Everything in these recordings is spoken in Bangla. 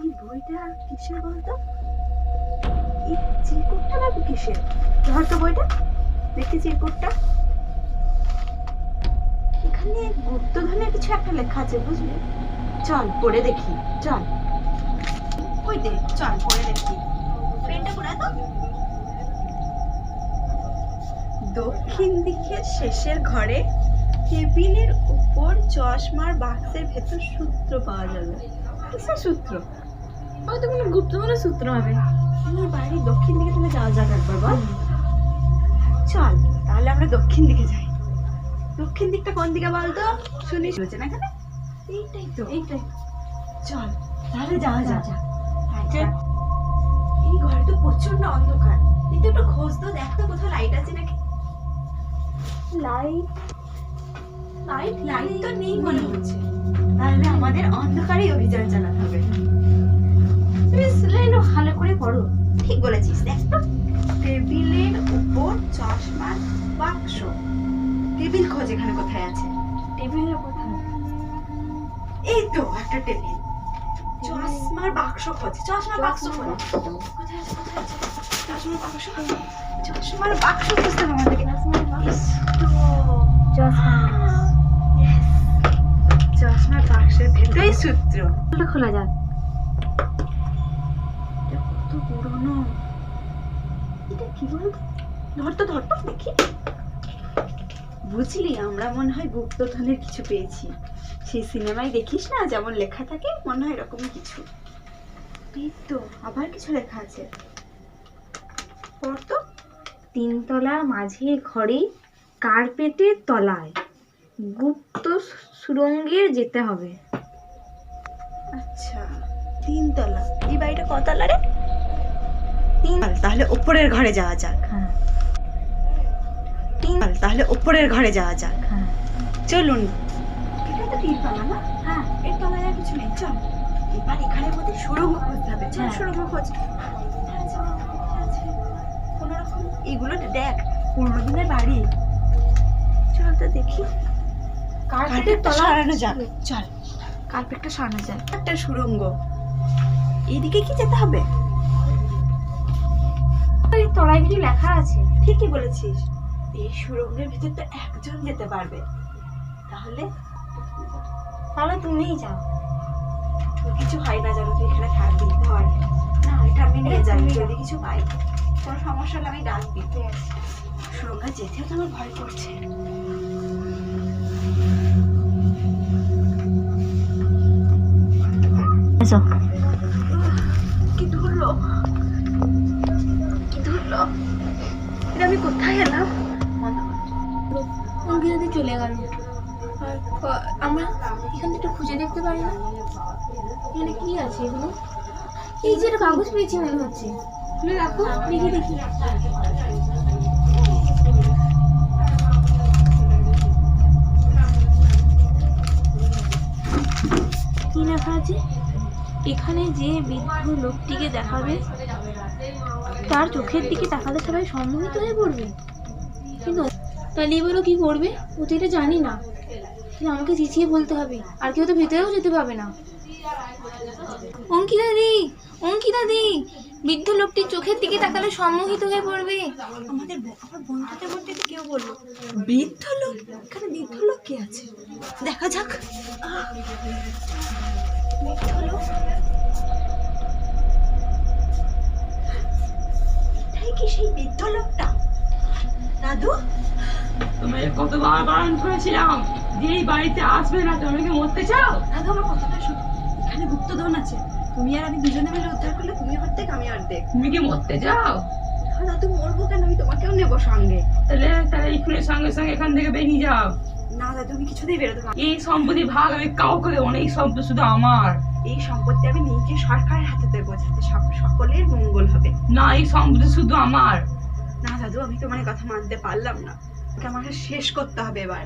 এই বইটা কিসের বলতো? এই চিরকুটটা না কিসের? ধর তো বইটা, দেখি চিরকুটটা। এখানে গুপ্তধনের কিছু একটা লেখা আছে, বুঝলি? চল পড়ে দেখি, চল। ওই দেখ, চল পড়ে দেখি। পেনটা কোথায় তো? দক্ষিণ দিকের শেষের ঘরে টেবিলের উপর চশমার বাক্সের ভেতর সূত্র পাওয়া যাবে। কিসের সূত্র? হয়তো কোনো গুপ্তধনের সূত্র হবে। এই বাড়ি দক্ষিণ দিকে তাহলে যাওয়া যাক একবার, বল। চল তাহলে আমরা দক্ষিণ দিকে যাই। দক্ষিণ দিকটা কোন দিকে বলতো? শুনিস হচ্ছে না এখানে? এইটাই তো, এইটাই। চল তাহলে যাওয়া যাক। আচ্ছা, এই ঘরে তো প্রচন্ড অন্ধকার, কিন্তু একটু খোঁজ তো, দেখ তো কোথাও লাইট আছে নাকি। লাইট লাইট লাইট তো নেই মনে হচ্ছে। তাহলে আমাদের অন্ধকারেই অভিযান চালাতে হবে। ভালো করে পড়ো। ঠিক বলেছিস, দেখ তো। টেবিলের উপর চশমার বাক্স। টেবিল খোঁজ, এখানে কোথায় আছে? টেবিলের কোথায়? এই তো একটা টেবিল। চশমার বাক্স খোঁজ, চশমার বাক্স খোঁজ। কোথায় আছে, কোথায় আছে? চশমার বাক্স, চশমার বাক্স খুঁজতে হবে আমাদেরকে। চশমার বাক্সের ভেতরেই সূত্র। খোলা যাক। কত পুরনো, এটা কি বলতো? ধরতো ধরতো দেখি। বুঝলি, আমরা মনে হয় গুপ্তধনের কিছু পেয়েছি। সেই সিনেমায় দেখিস না, যেমন লেখা থাকে, মনে হয় এরকমই কিছু। এই তো আবার কিছু লেখা আছে, পড়তো। তিনতলার মাঝের ঘরে কার্পেটের তলায় গুপ্ত সুড়ঙ্গে যেতে হবে। আচ্ছা, তিনতলা। এই বাড়িটা কতলা রে? তাহলে উপরের ঘরে যাওয়া যাক। হ্যাঁ, তাহলে উপরের ঘরে যাওয়া যাক। হ্যাঁ, চলুন। এটা তো তিনতলা না? হ্যাঁ, এর তলায় আর কিছু নেই। চল এবার এখানের মধ্যে সুড়ঙ্গ খুঁজতে হবে। চল সুড়ঙ্গ খোঁজ। কোন রকম এগুলো দেখ, পুরোনো দিনের বাড়ি। চল তো দেখি। কার্পেটের তলা সরানো যাক। চল কার্পেটটা সরানো যাক। একটা সুড়ঙ্গ, এইদিকে কি যেতে হবে? এই তলায় কিছু লেখা আছে। ঠিকই বলেছিস, এই সুড়ঙ্গের ভিতর তো একজন যেতে পারবে। তাহলে তাহলে তুমিই যাও। তোর কিছু হয় না জানো, তুই এখানে থাকবি। ধর না, এটা আমি নিয়ে যাই, যদি কিছু পাই। কোনো সমস্যা হলে আমি ডাকবি। সুড়ঙ্গা যেতেও তো আমার ভয় করছে। কি ধরলো, কি ধরলো? এটা আমি কোথায় এলাম? অঙ্কিতাদি চলে গেল। আমরা এখান থেকে খুঁজে দেখতে পারি না এখানে কি আছে এগুলো। এই যে একটা কাগজ পেয়েছি মনে হচ্ছে, খুলে রাখো, দেখি দেখি। কি লেখা আছে? এখানে যে বৃদ্ধ লোকটিকে দেখাবে তার চোখের দিকে তাকালে সবাই সম্মোহিত হয়ে পড়বে। কিন্তু তাহলে এবারও কি করবে? ও তো এটা জানি না। আমাকে চিচিয়ে বলতে হবে, আর কেউ তো ভেতরেও যেতে পারবে না। অঙ্কিতাদি, অঙ্কিতাদি, বৃদ্ধ লোকটির চোখের দিকে তাকালে সম্মোহিত হয়ে পড়বে। আমার বন্ধুদের মধ্যে কেউ বললো বৃদ্ধ লোক। এখানে বৃদ্ধ লোক কে আছে? দেখা যাক। বৃদ্ধ লোক, এটাই কি সেই বৃদ্ধ লোকটা? দাদু, তোমায় কতবার বারণ করেছিলাম যে এই বাড়িতে আসবে না, তুমি কি মরতে চাও? দাদু আমার কথাটা শোনো। এখানে গুপ্তধন আছে, তুমি আর আমি দুজনে মিলে উদ্ধার করলে তুমি অর্ধেক আমি অর্ধেক। তুমি কি মরতে চাও? দাদু মরবো কেন, আমি তোমাকেও নেবো সঙ্গে। তাহলে এক্ষুনি সঙ্গে সঙ্গে এখান থেকে বেরিয়ে যাও। না দাদু, আমি কিছুতেই বেরোতে পারবো না। এই সম্পত্তি ভাগ আমি কাউকে দেবো না, এই সম্পত্তি শুধু আমার। এই সম্পত্তি আমি নিজে সরকারের হাতে দেবো, যাতে সকলের মঙ্গল হবে। না, এই সম্পত্তি শুধু আমার। না দাদু, আমি তোমার কথা মানতে পারলাম না, আমাকে শেষ করতে হবে এবার।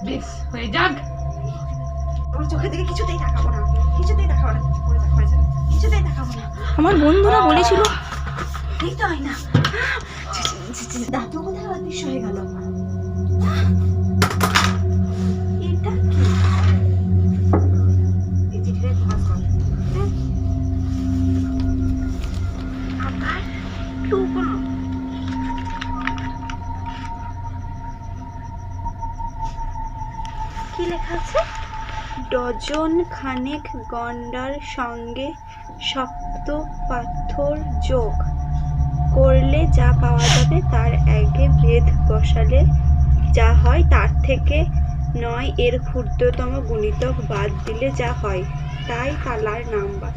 বেশ, হয়ে যাক। আমার চোখের দিকে কিছুতেই তাকাবো না, কিছুতেই তাকাবো না, কিছুতেই তাকাবো না। আমার বন্ধুরা বলেছিল। এই তো হয় না। দাদু কোথায় অদৃশ্য হয়ে গেল? এটা কি? এই চিঠিটা ভাগ কর। ডজন খানেক গন্ডার সঙ্গে শক্ত পাথর যোগ করলে যা পাওয়া যাবে তার আগে বেদ বসালে যা হয় তার থেকে 9 এর ক্ষুদ্রতম গুণিতক বাদ দিলে যা হয় তাই তালার নাম্বার।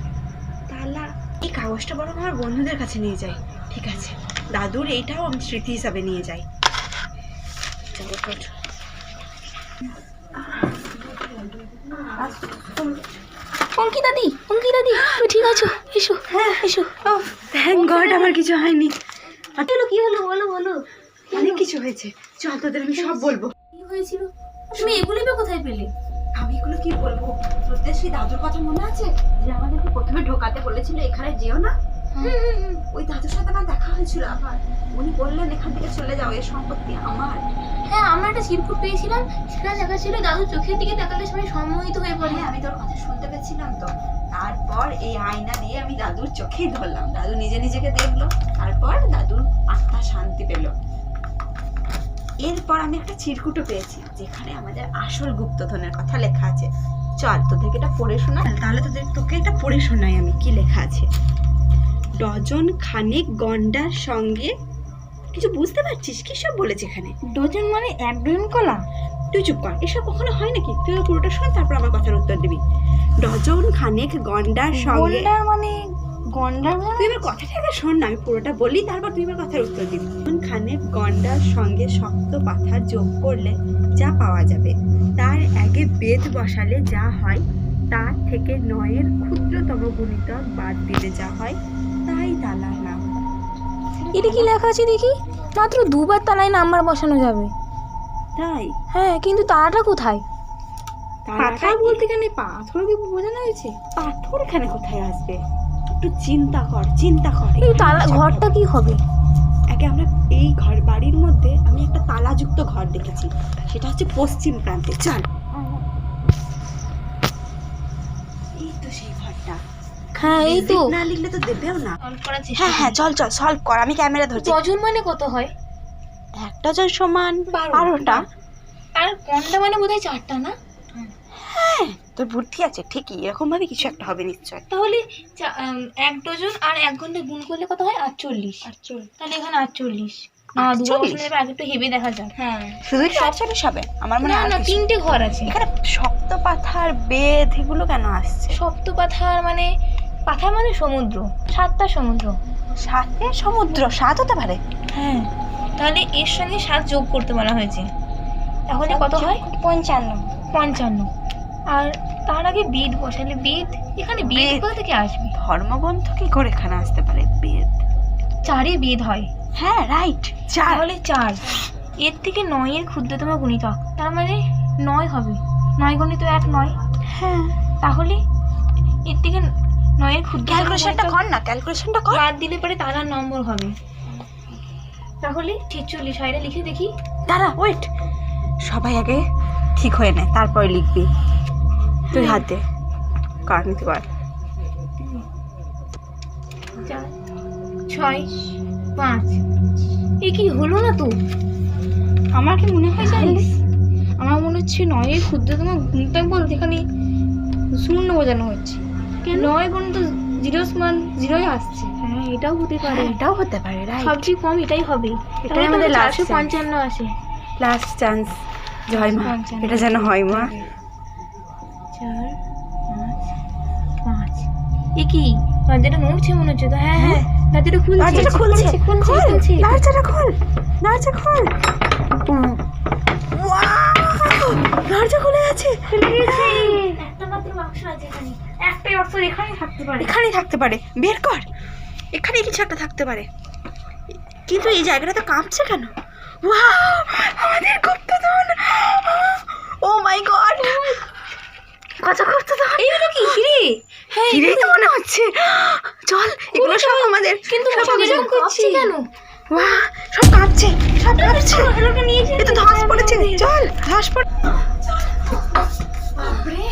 তালা, এই কাগজটা বরং আমার বন্ধুদের কাছে নিয়ে যাই। ঠিক আছে, দাদুর এইটাও আমি স্মৃতি হিসাবে নিয়ে যাই। চলো চলো। অঙ্কিতা দি, তুমি ঠিক আছো? এসো, হ্যাঁ এসো। ও থ্যাংক গড, আমার কিছু হয়নি। কি হলো বলো বলো। অনেক কিছু হয়েছে, চল তোদের আমি সব বলবো। কি হয়েছিল? তুমি এগুলো কোথায় পেলে? আমি এগুলো কি বলবো? তোদের সেই দাদুর কথা মনে আছে যে আমাদেরকে প্রথমে ঢোকাতে বলেছিল এখানে যেও না? ওই দাদুর সাথে আমার দেখা হয়েছিল আবার। উনি বললেন এখান থেকে চলে যাও, এর সম্পত্তি আমার। হ্যাঁ, আমরা একটা চিরকুট পেয়েছিলাম, সেখানে লেখা ছিল দাদু চোখের দিকে তাকালে সবাই সম্মোহিত হয়ে পড়ে। হ্যাঁ, আমি তোর কথা শুনতে পেয়েছিলাম তো। তারপর এই আয়না দিয়ে আমি দাদুর চোখেই ধরলাম, দাদু নিজে নিজেকে দেখলো, তারপর দাদুর আত্মা শান্তি পেল। এরপর আমি একটা চিরকুটও পেয়েছি যেখানে আমাদের আসল গুপ্তধনের কথা লেখা আছে। চল তোদেরকে এটা পড়ে শোনাই। তাহলে তোকে এটা পড়ে শোনাই আমি কি লেখা আছে। ডজন খানেক গন্ডার সঙ্গে, কিছু বুঝতে পারছিস কি সব বলেছে এখানে? ডজন মানে 1 ডজন কলা? তুই চুপ কর, এসব কখনো হয় নাকি? তুই পুরোটা শোন, তারপর আমার কথার উত্তর দিবি। ডজন খানেক গন্ডার সঙ্গে, গন্ডার মানে তুই এবার কথাটা শোন না, আমি পুরোটা বলি, তারপর তুই এবার কথার উত্তর দিবি। ডজন খানেক গন্ডার সঙ্গে শক্ত পাথর যোগ করলে যা পাওয়া যাবে তার আগে বেদ বসালে যা হয় তার থেকে 9 এর ক্ষুদ্রতম গুণিতক বাদ দিলে যা হয় তাই তালার নাম। এটা কি লেখা আছে দেখি? মাত্র 2 বার তালায় নাম্বার বসানো যাবে। তাই? হ্যাঁ, কিন্তু তালাটা কোথায়? পাথর বলতে এখানে পাথর কি বোঝানো হয়েছে? পাথর এখানে কোথায় আসবে? একটু চিন্তা কর। এই তালা ঘরটা কি হবে? আগে আমরা এই ঘর বাড়ির মধ্যে আমি একটা তালাযুক্ত ঘর দেখেছি, সেটা হচ্ছে পশ্চিম প্রান্তে। চল, এই তো সেই ঘরটা। হ্যাঁ, এই তো। না লিখলে তো দেবেও না। সলভ করার চেষ্টা হ্যাঁ হ্যাঁ, চল চল সলভ কর, আমি ক্যামেরা ধরছি। ডজন মানে কত হয়? 1 ডজন সমান 12টা। আর গন্ডা মানে বোধহয় 4টা না? হ্যাঁ, তোর বুদ্ধি আছে ঠিকই, এরকম ভাবে কিছু একটা হবে নিশ্চয়। তাহলে 1 ডজন আর 1 ঘন্টা গুণ করলে কত হয়? 48। তাহলে এখানে 48 না, 2 বছরের আগে একটু হেভি দেখা যাক। হ্যাঁ, শুধু কি 48 হবে? আমার মনে না হয় না, 3টে ঘর আছে এখানে। শক্ত পাথার বেদ এগুলো কেন আসছে? সপ্ত পাথার মানে সমুদ্র, 7টা সমুদ্র। 7 সমুদ্র? 7 হতে পারে? হ্যাঁ, তাহলে এর সঙ্গে 7 যোগ করতে বলা হয়েছে, তাহলে কত হয়? 55। আর তার আগে বেদ বসালে বেদ, এখানে বেদ কোথা থেকে আসবে? ধর্মগ্রন্থ কি করে এখানে আসতে পারে? বেদ 4 বেদ হয়। হ্যাঁ রাইট, 4। তাহলে 4 এর থেকে 9 এর ক্ষুদ্রতম গুণিতক, তার মানে 9 হবে। 9 গুণিত 1 9। হ্যাঁ, তাহলে এর থেকে 9 এর ক্ষুদ্রতম ক্যালকুলেশনটা কর না, ক্যালকুলেশনটা কর। বাদ দিলে পরে তারার নম্বর হবে। তাহলে 46 হয়, লিখে দেখি। দাঁড়া, ওয়েট, সবাই আগে ঠিক হয়ে নে, তারপরে লিখবি। তুই হাত দে, কার নিতে পার। 4 6 5। এ কি হলো না তো? আমার কি মনে হয় জানিস? আমার মনে হচ্ছে 9 এর ক্ষুদ্রতম গুণিতক বলতে এখানে 0 বোঝানো হচ্ছে। 9 গুণ তো 0 মান 0ই আসছে। হ্যাঁ, এটাও হতে পারে। এটাও হতে পারে, রাইট। সবচেয়ে কম এটাই হবে। এটাই আমাদের লাস্ট 455 আসে। Last chance. জয় মা, 55 এটা যেন হয় মা। 4 5 5। এ কি দরজাটা নড়ছে মনে হচ্ছে তো? হ্যাঁ হ্যাঁ, দরজাটা খুলছে। দরজাটা খুলছে, খুলছে। দরজাটা খোল, দরজা খোল। ওয়াও, দরজা খুলে গেছে। একটা মাত্র বাক্স আছে এখানে। একটাই বাক্স এখানেই থাকতে পারে। এখানেই থাকতে পারে, বের কর। এখানে কিছু একটা থাকতে পারে, কিন্তু এই জায়গাটা তো কাঁপছে কেন? ওয়াও, আমাদের গুপ্তধন। ও মাই গড, কত গুপ্তধন! এইগুলো কি হিরে? হ্যাঁ, হিরেই তো মনে হচ্ছে। চল, এগুলো সব আমাদের। কিন্তু সব সব এরকম করছি কেন? ওয়াও, সব কাঁপছে, সব কাঁপছে। এ তো ধস পড়েছে। চল, ধস পড়ে। বাপরে,